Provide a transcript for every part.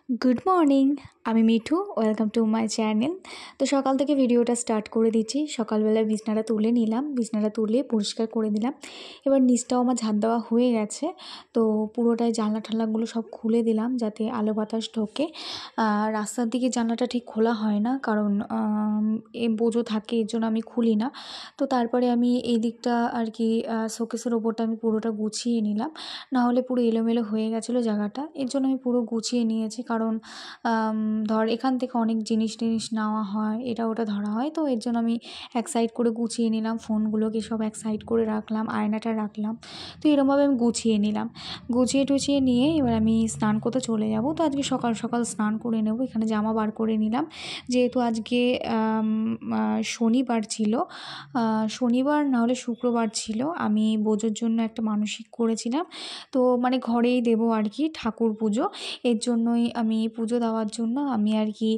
Good morning আমি Mithu welcome to my channel. তো সকাল থেকে ভিডিওটা স্টার্ট করে দিচ্ছি। সকালবেলায় বিছনাটা তুলে নিলাম, বিছনাটা তুলে পরিষ্কার করে দিলাম। এবার নিচটাও আমার ঝাড় দেওয়া হয়ে গেছে। তো পুরোটাই জানলা ঠাল্লাগুলো সব খুলে দিলাম যাতে আলো বাতাস ঢোকে। রাস্তার দিকে জানলাটা ঠিক খোলা হয় না, কারণ বোঝো থাকে, এর জন্য আমি খুলি না। তো তারপরে আমি এই দিকটা আর কি শোকেসের ওপরটা আমি পুরোটা গুছিয়ে নিলাম, নাহলে পুরো এলোমেলো হয়ে গেছিলো জায়গাটা। এর জন্য আমি পুরো গুছিয়ে নিয়েছি, কারণ ধর এখান থেকে অনেক জিনিস নেওয়া হয়, এটা ওটা ধরা হয়। তো এর জন্য আমি এক সাইড করে গুছিয়ে নিলাম, ফোনগুলোকে সব এক সাইড করে রাখলাম, আয়নাটা রাখলাম। তো এরকমভাবে আমি গুছিয়ে নিলাম। গুছিয়ে টুছিয়ে নিয়ে এবার আমি স্নান করতে চলে যাব। তো আজকে সকাল সকাল স্নান করে নেব। এখানে জামা বার করে নিলাম, যেহেতু আজকে শনিবার ছিল, শনিবার না হলে শুক্রবার ছিল। আমি বোঝোর জন্য একটা মানসিক করেছিলাম, তো মানে ঘরেই দেবো আর কি ঠাকুর পুজো। এর জন্যই আমি পুজো দেওয়ার জন্য আমি আর কি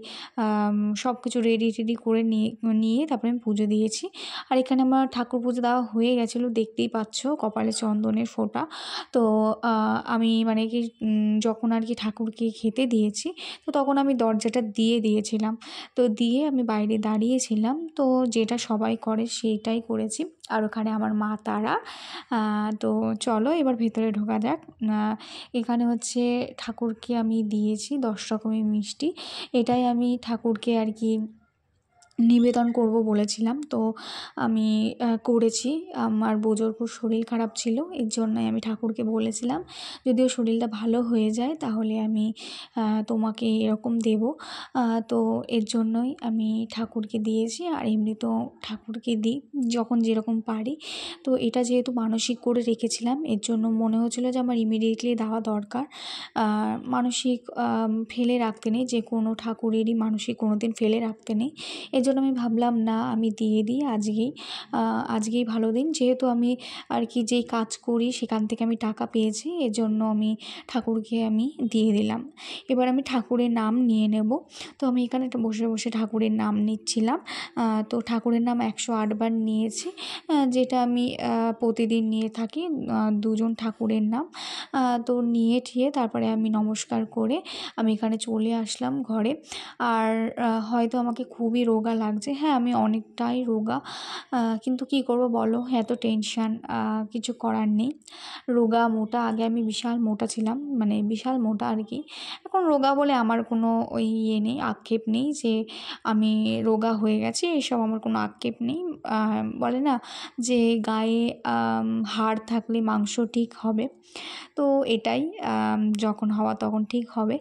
সব কিছু রেডি টেডি করে নিয়ে তারপরে আমি পুজো দিয়েছি। আর এখানে আমার ঠাকুর পুজো দেওয়া হয়ে গেছিলো, দেখতেই পাচ্ছ কপালে চন্দনের ফোঁটা। তো আমি মানে কি যখন আর কি ঠাকুরকে খেতে দিয়েছি, তো তখন আমি দরজাটা দিয়ে দিয়েছিলাম। তো দিয়ে আমি বাইরে দাঁড়িয়েছিলাম, তো যেটা সবাই করে সেইটাই করেছি। আর ওখানে আমার মা তারা। তো চলো এবার ভেতরে ঢোকা যাক। এখানে হচ্ছে ঠাকুরকে আমি দিয়েছি 10 রকমের মিষ্টি। এটাই আমি ঠাকুরকে আর কি নিবেদন করব বলেছিলাম। তো আমি করেছি। আমার বোঝোর খুব শরীর খারাপ ছিল, এর জন্যই আমি ঠাকুরকে বলেছিলাম যদিও শরীরটা ভালো হয়ে যায় তাহলে আমি তোমাকে এরকম দেব। তো এর জন্যই আমি ঠাকুরকে দিয়েছি। আর এমনি তো ঠাকুরকে দিই যখন যেরকম পারি। তো এটা যেহেতু মানসিক করে রেখেছিলাম, এর জন্য মনে হচ্ছিলো যে আমার ইমিডিয়েটলি দেওয়া দরকার। মানসিক ফেলে রাখতে নেই, যে কোনো ঠাকুরেরই মানসিক কোনো দিন ফেলে রাখতে নেই। এর জন্য আমি ভাবলাম না, আমি দিয়ে দিই আজকেই ভালো দিন, যেহেতু আমি আর কি যেই কাজ করি সেখান থেকে আমি টাকা পেয়েছি, এর জন্য আমি ঠাকুরকে আমি দিয়ে দিলাম। এবার আমি ঠাকুরের নাম নিয়ে নেব। তো আমি এখানে বসে বসে ঠাকুরের নাম নিচ্ছিলাম। তো ঠাকুরের নাম 108 বার নিয়েছি, যেটা আমি প্রতিদিন নিয়ে থাকি 2জন ঠাকুরের নাম। তো নিয়ে ঠিয়ে তারপরে আমি নমস্কার করে আমি এখানে চলে আসলাম ঘরে। আর হয়তো আমাকে খুবই রোগা লাগছে, হ্যাঁ আমি অনেকটাই রোগা, কিন্তু কী করবো বলো, এত টেনশান, কিছু করার নেই। রোগা মোটা, আগে আমি বিশাল মোটা ছিলাম, মানে বিশাল মোটা আর কি। এখন রোগা বলে আমার কোনো ওই নেই, আক্ষেপ নেই যে আমি রোগা হয়ে গেছি, এসব আমার কোনো আক্ষেপ নেই। বলে না যে গায়ে হাড় থাকলে মাংস ঠিক হবে, তো এটাই যখন হওয়া তখন ঠিক হবে।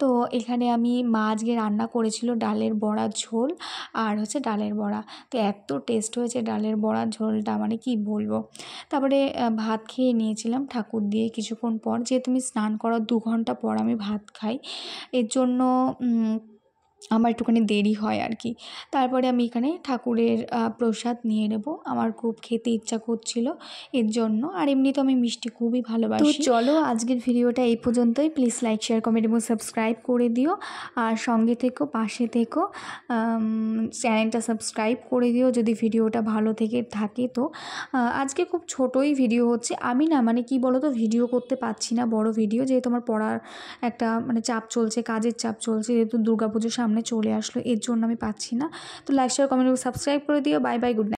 তো এখানে মা আজকে রান্না করেছিল ডালের বড়া ঝোল আর হচ্ছে ডালের বড়া। তো এত টেস্ট হয়েছে ডালের বড়ার ঝোলটা, মানে কি বলবো। তারপরে ভাত খেয়ে নিয়েছিলাম ঠাকুর দিয়ে কিছুক্ষণ পর, যেহেতু আমি স্নান করার 2 ঘন্টা পর আমি ভাত খাই, এর জন্য আমার একটুখানি দেরি হয় আর কি। তারপরে আমি এখানে ঠাকুরের প্রসাদ নিয়ে নেব, আমার খুব খেতে ইচ্ছা করছিল এর জন্য। আর এমনি তো আমি মিষ্টি খুবই ভালোবাসি। তো চলো আজকের ভিডিওটা এই পর্যন্তই। প্লিজ লাইক, শেয়ার, কমেন্ট এবং সাবস্ক্রাইব করে দিও। আর সঙ্গে থেকো, পাশে থেকো, চ্যানেলটা সাবস্ক্রাইব করে দিও যদি ভিডিওটা ভালো থাকে। তো আজকে খুব ছোটোই ভিডিও হচ্ছে, আমি না মানে কি বলো তো, ভিডিও করতে পারছি না বড় ভিডিও, যেহেতু আমার পড়ার একটা মানে চাপ চলছে, কাজের চাপ চলছে, যেহেতু দুর্গাপুজোর সামনে চলে আসলো, এর জন্য আমি পাচ্ছি না। তো লাইক, শেয়ার, কমেন্ট এবং সাবস্ক্রাইব করে দিও। Bye bye, good night.